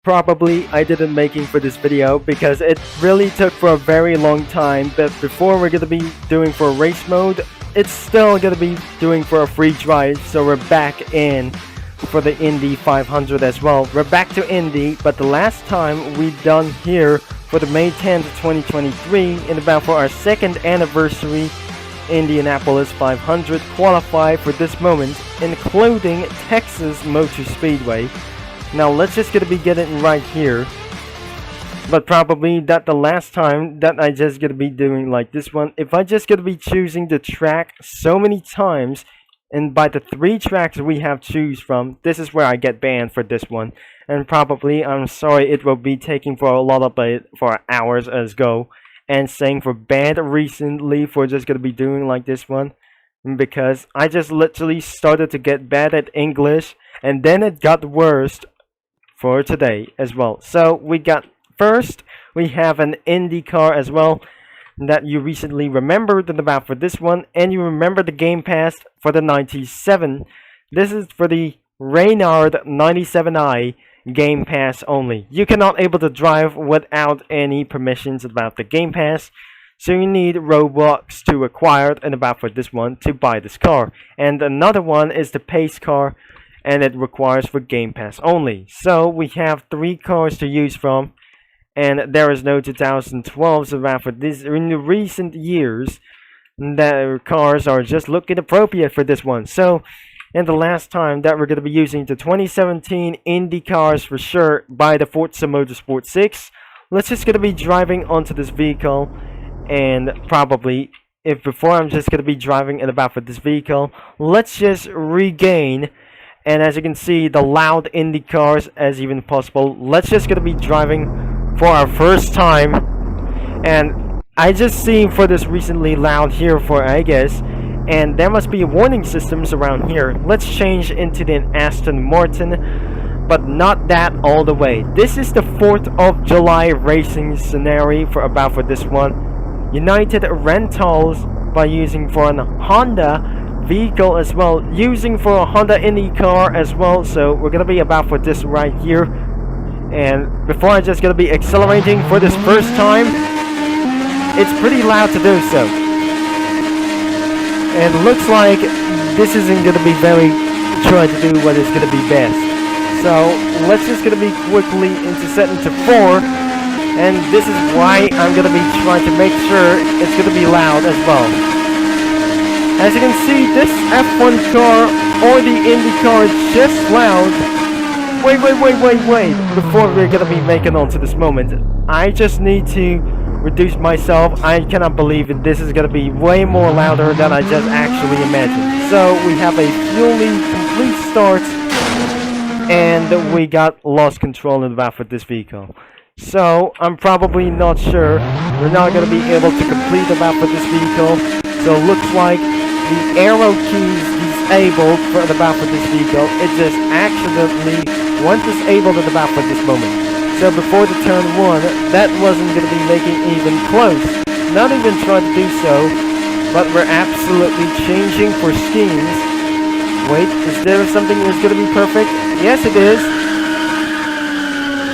probably I didn't making for this video because it really took for a very long time, but before we're gonna be doing for race mode, it's still gonna be doing for a free drive, so we're back in for the Indy 500 as well. We're back to Indy, but the last time we done here for the May 10th 2023 in about for our second anniversary Indianapolis 500 qualify for this moment, including Texas Motor Speedway. Now let's just gonna be getting right here, but probably that the last time that I just gonna be doing like this one, if I just gonna be choosing the track so many times, and by the 3 tracks we have to choose from, this is where I get banned for this one. And probably, I'm sorry, it will be taking for a lot of it for hours as go, and saying for banned recently for just gonna be doing like this one, because I just literally started to get bad at English, and then it got worse for today as well. So we got first, we have an Indycar as well that you recently remembered about for this one, and you remember the Game Pass for the 97. This is for the Reynard 97i Game Pass only. You cannot able to drive without any permissions about the Game Pass, so you need Robux to acquire it, and about for this one to buy this car. And another one is the Pace car, and it requires for Game Pass only. So we have 3 cars to use from, and there is no 2012s about for this. In the recent years, the cars are just looking appropriate for this one. So and the last time that we're going to be using the 2017 Indycars for sure by the Forza Motorsport 6. Let's just going to be driving onto this vehicle, and probably if before I'm just going to be driving in about for this vehicle, let's just regain. And as you can see, the loud Indycars as even possible. Let's just going to be driving for our first time, and I just seen for this recently loud here for I guess, and there must be warning systems around here. Let's change into the Aston Martin, but not that all the way. This is the 4th of July racing scenario for about for this one. United Rentals by using for an Honda vehicle as well, using for a Honda Indycar as well. So we're gonna be about for this right here. And before I'm just gonna be accelerating for this first time, it's pretty loud to do so. And looks like this isn't gonna be very trying to do what is gonna be best. So let's just gonna be quickly into setting to 4, and this is why I'm gonna be trying to make sure it's gonna be loud as well. As you can see, this F1 car or the Indy car is just loud. Wait, before we're gonna be making on to this moment, I just need to reduce myself. I cannot believe it. This is gonna be way more louder than I just actually imagined. So we have a fully complete start, and we got lost control in the back of this vehicle. So I'm probably not sure. We're not gonna be able to complete the map for this vehicle. So it looks like the arrow keys disabled for the map for this vehicle. It just accidentally went disabled at the map for this moment. So before the turn 1, that wasn't going to be making even close. Not even trying to do so, but we're absolutely changing for schemes. Wait, is there something that's going to be perfect? Yes, it is.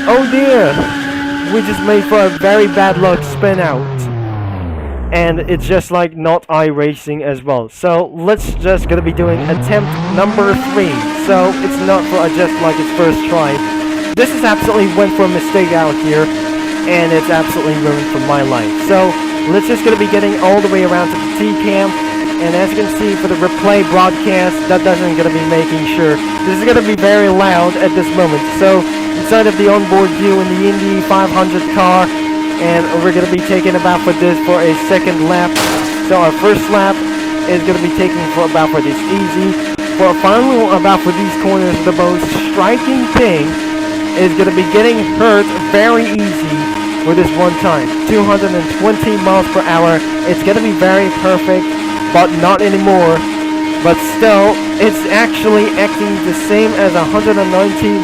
Oh dear, we just made for a very bad luck spin out. And it's just like not iRacing as well. So let's just gonna be doing attempt number 3. So it's not for just like its first try. This is absolutely went for a mistake out here, and it's absolutely ruined for my life. So let's just gonna be getting all the way around to the T-cam, and as you can see for the replay broadcast, that doesn't gonna be making sure. This is gonna be very loud at this moment. So inside of the onboard view in the Indy 500 car, and we're going to be taking about for this for a second lap. So our first lap is going to be taking for about for this easy. For a final about for these corners, the most striking thing is going to be getting hurt very easy for this one time. 220 miles per hour. It's going to be very perfect, but not anymore. But still, it's actually acting the same as 119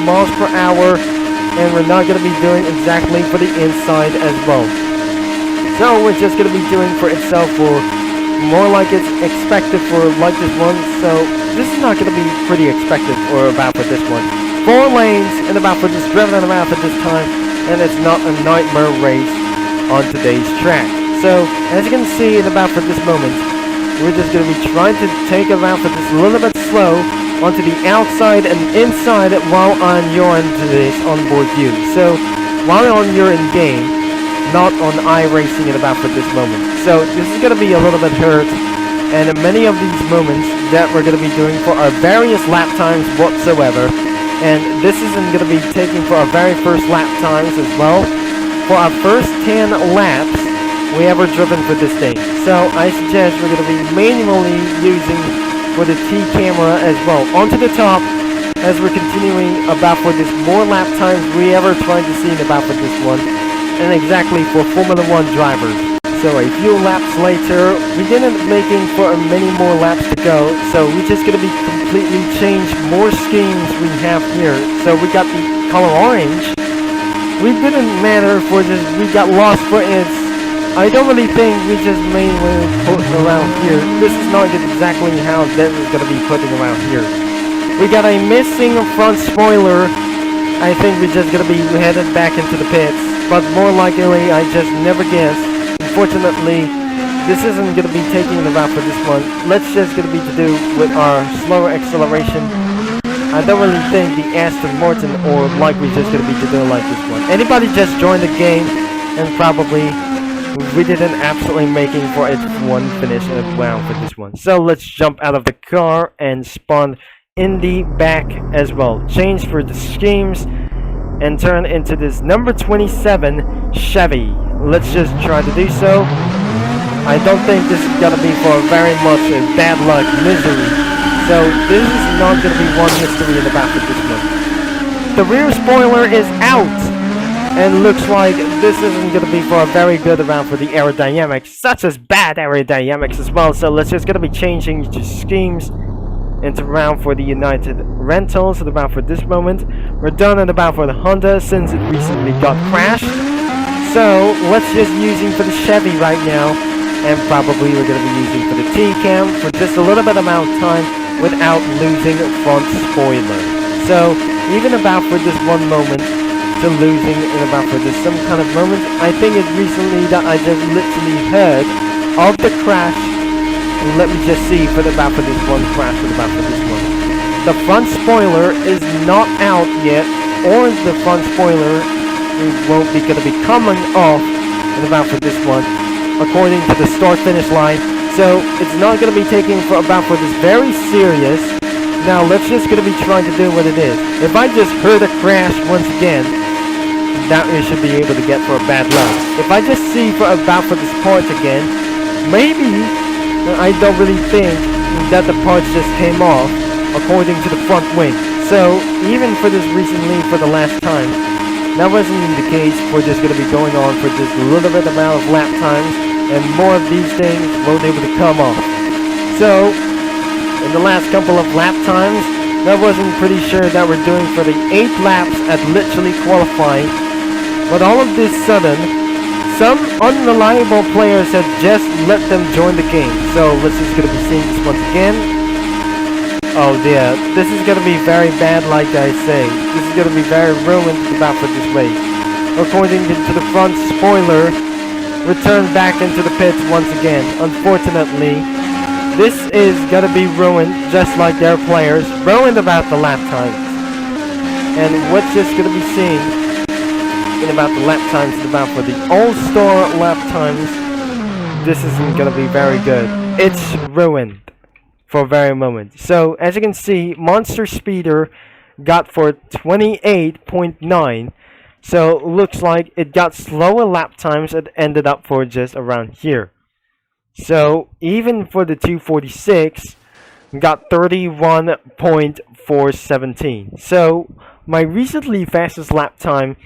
miles per hour. And we're not going to be doing exactly for the inside as well. So we're just going to be doing for itself for more like it's expected for like this one. So this is not going to be pretty expected or about for this one. 4 lanes and about for this driven around for this time, and it's not a nightmare race on today's track. So as you can see in about for this moment, we're just going to be trying to take around for this a little bit slow onto the outside and inside while on your into this onboard view. So while on your in game, not on iRacing in about for this moment. So this is going to be a little bit hurt, and many of these moments that we're going to be doing for our various lap times whatsoever, and this isn't going to be taking for our very first lap times as well. For our first 10 laps we ever driven for this thing. So I suggest we're going to be manually using for the T camera as well onto the top as we're continuing about for this more lap times we ever tried to see about for this one, and exactly for Formula 1 drivers. So a few laps later, we didn't making for many more laps to go, so we're just going to be completely change more schemes we have here. So we got the color orange. We didn't matter for this, we got lost for its. I don't really think we just mainly put around here. This is not exactly how that is going to be putting around here. We got a missing front spoiler. I think we're just going to be headed back into the pits, but more likely I just never guessed. Unfortunately, this isn't going to be taking the route for this one. Let's just going to be to do with our slower acceleration. I don't really think the Aston Martin or like we're just going to be to do like this one. Anybody just joined the game and probably we didn't absolutely making for it one finish in a round for this one. So let's jump out of the car and spawn Indy back as well. Change for the schemes and turn into this number 27 Chevy. Let's just try to do so. I don't think this is gonna be for very much a bad luck misery. So this is not gonna be one history in the back of this one. The rear spoiler is out. And looks like this isn't going to be for a very good round for the aerodynamics, such as bad aerodynamics as well. So let's just going to be changing to schemes into round for the United Rentals at about for this moment. We're done at about for the Honda since it recently got crashed. So let's just using for the Chevy right now, and probably we're going to be using for the T-Cam for just a little bit amount of time without losing front spoiler. So even about for this one moment, to losing in about for this some kind of moment. I think it's recently that I just literally heard of the crash. And let me just see for the about for this one crash with about for this one. The front spoiler is not out yet, or the front spoiler won't be going to be coming off in about for this one, according to the start finish line. So it's not going to be taking for about for this very serious. Now let's just going to be trying to do what it is. If I just heard a crash once again, that we should be able to get for a bad luck. If I just see for about for this part again, maybe I don't really think that the parts just came off according to the front wing. So even for this recently for the last time, that wasn't the case. We're just going to be going on for just a little bit amount of lap times, and more of these things won't be able to come off. So in the last couple of lap times, that wasn't pretty sure that we're doing for the 8 laps at literally qualifying. But all of this sudden, some unreliable players have just let them join the game. So let's just gonna be seeing this once again. Oh dear, this is gonna be very bad like I say. This is gonna be very ruined about for this race. According to the front spoiler, return back into the pits once again. Unfortunately, this is gonna be ruined just like their players. Ruined about the lap times. And what's just gonna be seeing in about the lap times and about for the all-star lap times, this isn't gonna be very good. It's ruined for a very moment. So as you can see, Monster Speeder got for 28.9. So looks like it got slower lap times. It ended up for just around here. So even for the 246, got 31.417. So my recently fastest lap time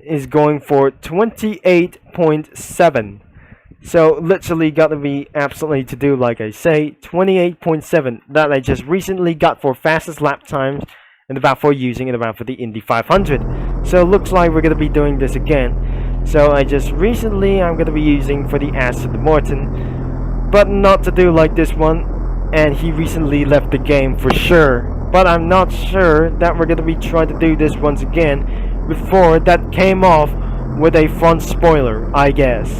is going for 28.7. So literally got to be absolutely to do like I say, 28.7 that I just recently got for fastest lap times, and about for using it about for the Indy 500. So looks like we're gonna be doing this again. So I just recently I'm gonna be using for the Aston Martin, but not to do like this one. And he recently left the game for sure. but I'm not sure that we're gonna be trying to do this once again before that came off with a front spoiler, I guess.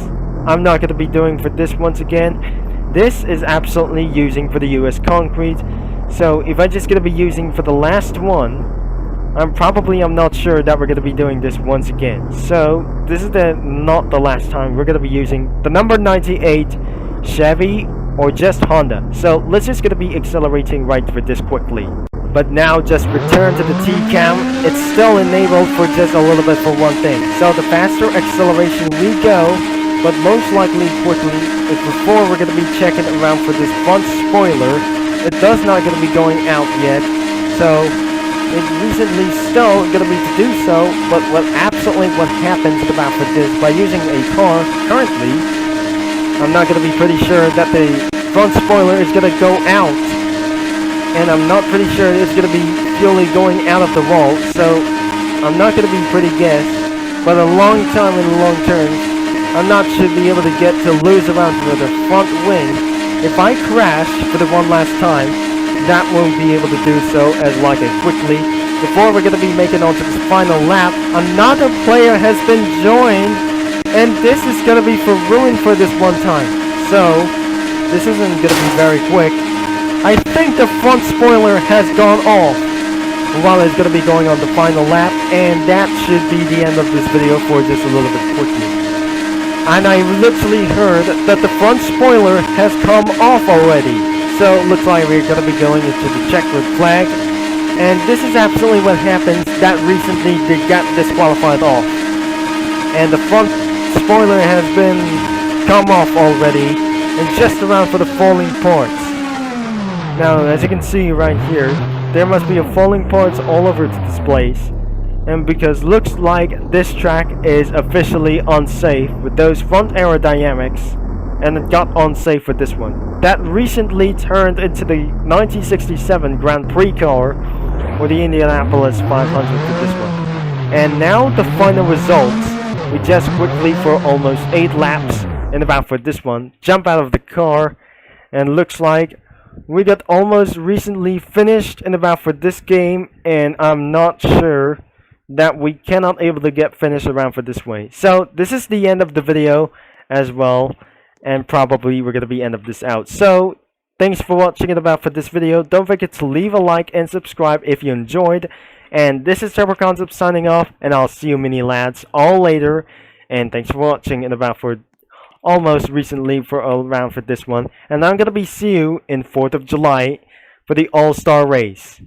I'm not gonna be doing for this once again. This is absolutely using for the US concrete, so if I'm just gonna be using for the last one, I'm not sure that we're gonna be doing this once again. So this is not the last time we're gonna be using the number 98 Chevy or just Honda. So let's just gonna be accelerating right for this quickly. But now just return to the T-cam. It's still enabled for just a little bit for one thing. So the faster acceleration we go, but most likely quickly, is before we're gonna be checking around for this front spoiler. It does not gonna be going out yet. So it recently still gonna be to do so, but what happens about for this by using a car currently, I'm not gonna be pretty sure that the front spoiler is gonna go out, and I'm not pretty sure it's gonna be purely going out of the wall. So I'm not gonna be pretty guess, but a long time in the long term, I'm not should be able to get to lose around for the front wing. If I crash for the one last time, that won't be able to do so as like a quickly. Before we're going to be making on to this final lap, another player has been joined, and this is going to be for ruin for this one time. So this isn't going to be very quick. I think the front spoiler has gone off while it's going to be going on the final lap, and that should be the end of this video for just a little bit quickly. And I literally heard that the front spoiler has come off already. So looks like we're going to be going into the checkered flag, and this is absolutely what happens that recently they got disqualified off, and the front spoiler has been come off already and just around for the falling parts. Now as you can see right here, there must be a falling parts all over this place, and because looks like this track is officially unsafe with those front aerodynamics, and it got unsafe for this one. That recently turned into the 1967 Grand Prix car, or the Indianapolis 500 for this one. And now the final results. We just quickly, for almost 8 laps, and about for this one, jump out of the car, and looks like we got almost recently finished in about for this game, and I'm not sure that we cannot able to get finished around for this way. So this is the end of the video as well. And probably we're going to be end of this out. So thanks for watching it about for this video. Don't forget to leave a like and subscribe if you enjoyed. And this is Turbo Concept signing off, and I'll see you mini lads all later. And thanks for watching it about for almost recently for around for this one. And I'm going to be see you in 4th of July for the All-Star race.